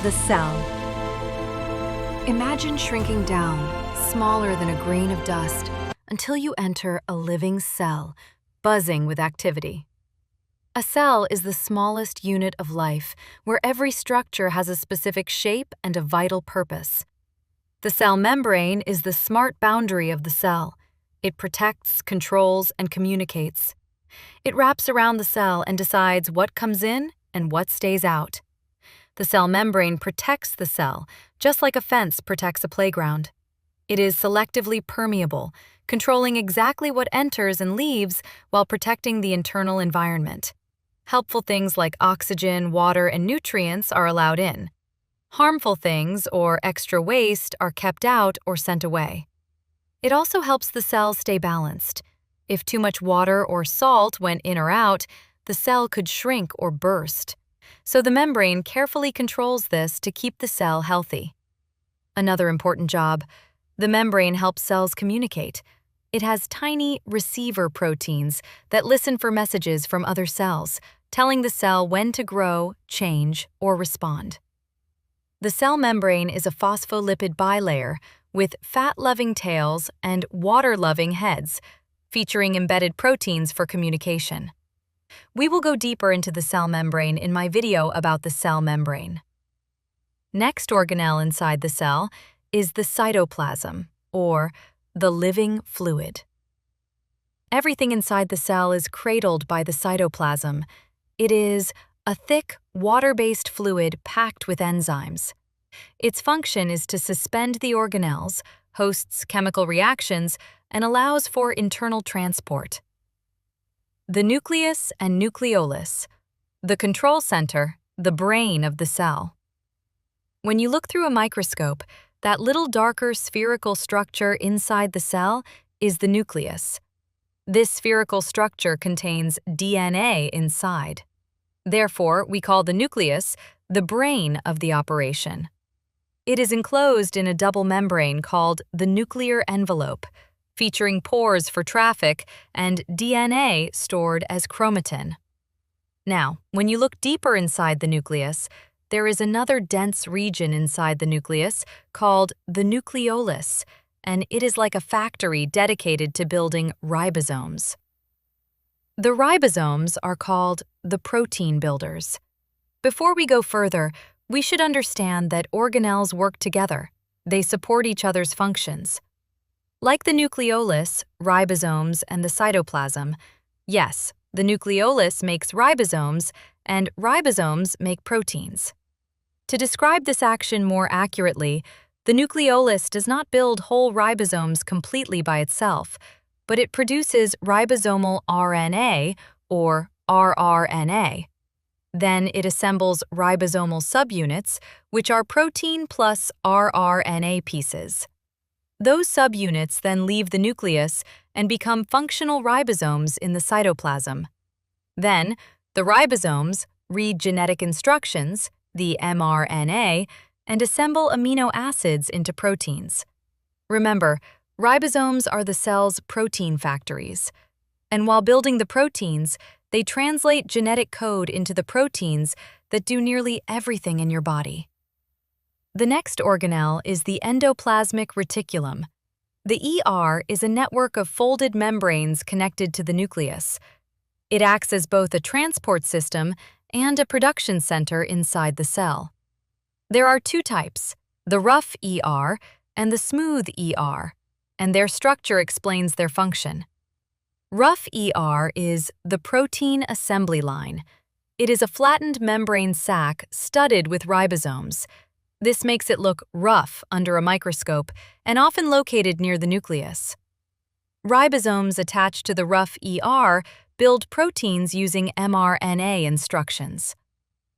The cell. Imagine shrinking down, smaller than a grain of dust, until you enter a living cell, buzzing with activity. A cell is the smallest unit of life, where every structure has a specific shape and a vital purpose. The cell membrane is the smart boundary of the cell. It protects, controls, and communicates. It wraps around the cell and decides what comes in and what stays out. The cell membrane protects the cell, just like a fence protects a playground. It is selectively permeable, controlling exactly what enters and leaves while protecting the internal environment. Helpful things like oxygen, water, and nutrients are allowed in. Harmful things or extra waste are kept out or sent away. It also helps the cell stay balanced. If too much water or salt went in or out, the cell could shrink or burst. So the membrane carefully controls this to keep the cell healthy. Another important job, the membrane helps cells communicate. It has tiny receiver proteins that listen for messages from other cells, telling the cell when to grow, change, or respond. The cell membrane is a phospholipid bilayer with fat-loving tails and water-loving heads, featuring embedded proteins for communication. We will go deeper into the cell membrane in my video about the cell membrane. Next organelle inside the cell is the cytoplasm, or the living fluid. Everything inside the cell is cradled by the cytoplasm. It is a thick, water-based fluid packed with enzymes. Its function is to suspend the organelles, hosts chemical reactions, and allows for internal transport. The nucleus and nucleolus, the control center, the brain of the cell. When you look through a microscope, that little darker spherical structure inside the cell is the nucleus. This spherical structure contains DNA inside. Therefore, we call the nucleus the brain of the operation. It is enclosed in a double membrane called the nuclear envelope, featuring pores for traffic and DNA stored as chromatin. Now, when you look deeper inside the nucleus, there is another dense region inside the nucleus called the nucleolus, and it is like a factory dedicated to building ribosomes. The ribosomes are called the protein builders. Before we go further, we should understand that organelles work together. They support each other's functions. Like the nucleolus, ribosomes, and the cytoplasm, yes, the nucleolus makes ribosomes, and ribosomes make proteins. To describe this action more accurately, the nucleolus does not build whole ribosomes completely by itself, but it produces ribosomal RNA, or rRNA. Then it assembles ribosomal subunits, which are protein plus rRNA pieces. Those subunits then leave the nucleus and become functional ribosomes in the cytoplasm. Then, the ribosomes read genetic instructions, the mRNA, and assemble amino acids into proteins. Remember, ribosomes are the cell's protein factories. And while building the proteins, they translate genetic code into the proteins that do nearly everything in your body. The next organelle is the endoplasmic reticulum. The ER is a network of folded membranes connected to the nucleus. It acts as both a transport system and a production center inside the cell. There are two types, the rough ER and the smooth ER, and their structure explains their function. Rough ER is the protein assembly line. It is a flattened membrane sac studded with ribosomes. This makes it look rough under a microscope and often located near the nucleus. Ribosomes attached to the rough ER build proteins using mRNA instructions.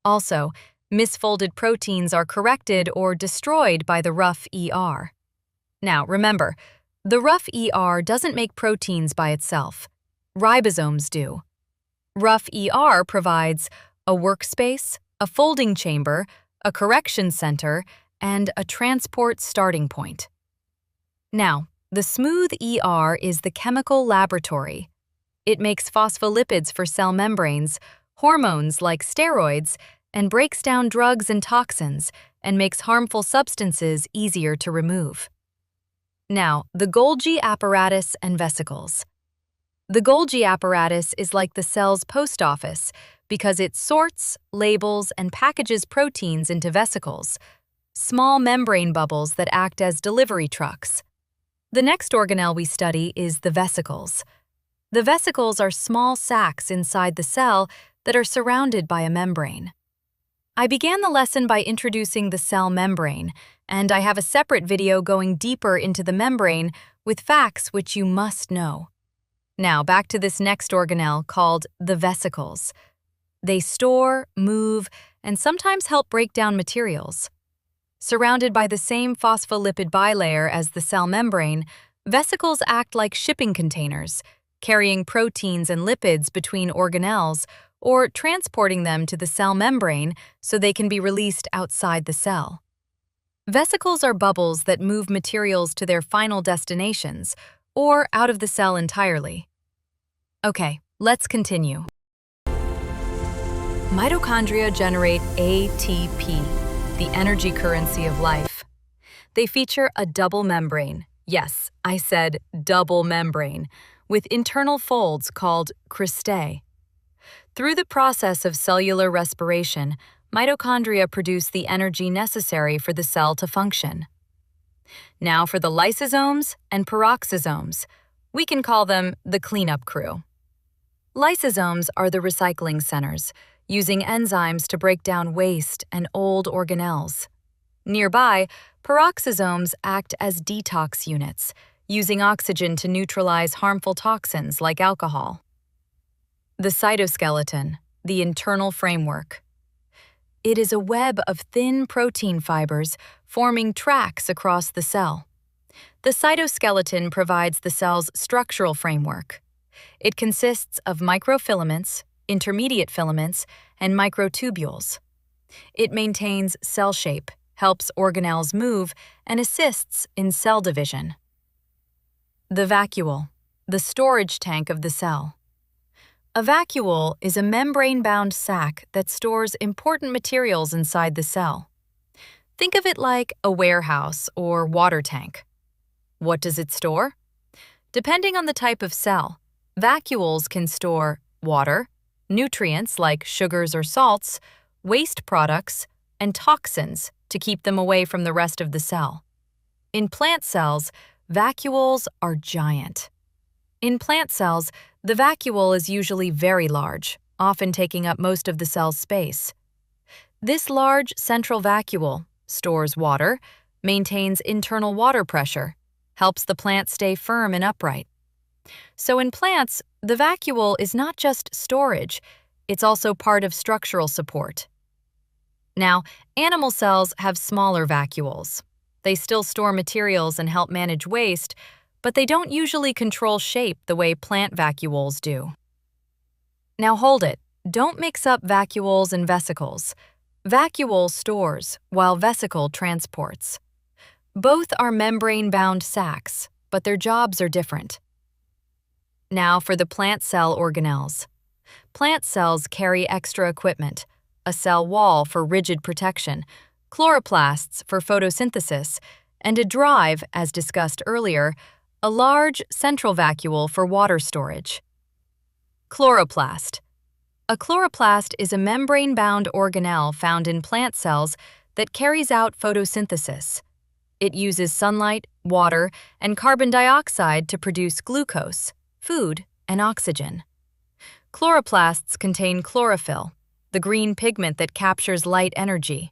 Also, misfolded proteins are corrected or destroyed by the rough ER. Now, remember, the rough ER doesn't make proteins by itself. Ribosomes do. Rough ER provides a workspace, a folding chamber, a correction center, and a transport starting point. Now, the smooth ER is the chemical laboratory. It makes phospholipids for cell membranes, hormones like steroids, and breaks down drugs and toxins, and makes harmful substances easier to remove. Now, the Golgi apparatus and vesicles. The Golgi apparatus is like the cell's post office because it sorts, labels, and packages proteins into vesicles, small membrane bubbles that act as delivery trucks. The next organelle we study is the vesicles. The vesicles are small sacs inside the cell that are surrounded by a membrane. I began the lesson by introducing the cell membrane, and I have a separate video going deeper into the membrane with facts which you must know. Now, back to this next organelle called the vesicles. They store, move, and sometimes help break down materials. Surrounded by the same phospholipid bilayer as the cell membrane, vesicles act like shipping containers, carrying proteins and lipids between organelles or transporting them to the cell membrane so they can be released outside the cell. Vesicles are bubbles that move materials to their final destinations or out of the cell entirely. Okay, let's continue. Mitochondria generate ATP, the energy currency of life. They feature a double membrane. Yes, I said double membrane, with internal folds called cristae. Through the process of cellular respiration, mitochondria produce the energy necessary for the cell to function. Now for the lysosomes and peroxisomes. We can call them the cleanup crew. Lysosomes are the recycling centers, using enzymes to break down waste and old organelles. Nearby, peroxisomes act as detox units, using oxygen to neutralize harmful toxins like alcohol. The cytoskeleton, the internal framework. It is a web of thin protein fibers forming tracks across the cell. The cytoskeleton provides the cell's structural framework. It consists of microfilaments, intermediate filaments, and microtubules. It maintains cell shape, helps organelles move, and assists in cell division. The vacuole, the storage tank of the cell. A vacuole is a membrane-bound sac that stores important materials inside the cell. Think of it like a warehouse or water tank. What does it store? Depending on the type of cell, vacuoles can store water, nutrients like sugars or salts, waste products, and toxins to keep them away from the rest of the cell. In plant cells, vacuoles are giant. In plant cells, the vacuole is usually very large, often taking up most of the cell's space. This large central vacuole stores water, maintains internal water pressure, helps the plant stay firm and upright. So in plants, the vacuole is not just storage, it's also part of structural support. Now, animal cells have smaller vacuoles. They still store materials and help manage waste, but they don't usually control shape the way plant vacuoles do. Now hold it, don't mix up vacuoles and vesicles. Vacuole stores, while vesicle transports. Both are membrane-bound sacs, but their jobs are different. Now for the plant cell organelles. Plant cells carry extra equipment, a cell wall for rigid protection, chloroplasts for photosynthesis, and a drive, as discussed earlier, a large central vacuole for water storage. Chloroplast. A chloroplast is a membrane-bound organelle found in plant cells that carries out photosynthesis. It uses sunlight, water, and carbon dioxide to produce glucose, food, and oxygen. Chloroplasts contain chlorophyll, the green pigment that captures light energy.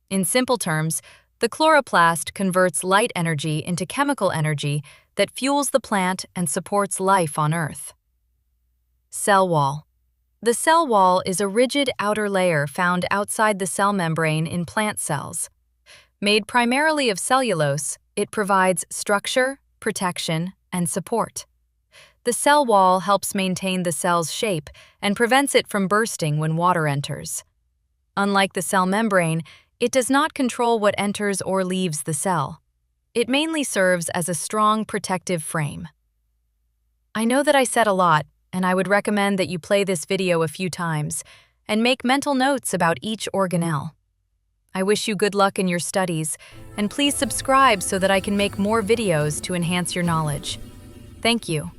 In simple terms, the chloroplast converts light energy into chemical energy that fuels the plant and supports life on Earth. Cell wall. The cell wall is a rigid outer layer found outside the cell membrane in plant cells. Made primarily of cellulose, it provides structure, protection, and support. The cell wall helps maintain the cell's shape and prevents it from bursting when water enters. Unlike the cell membrane, it does not control what enters or leaves the cell. It mainly serves as a strong protective frame. I know that I said a lot, and I would recommend that you play this video a few times and make mental notes about each organelle. I wish you good luck in your studies, and please subscribe so that I can make more videos to enhance your knowledge. Thank you.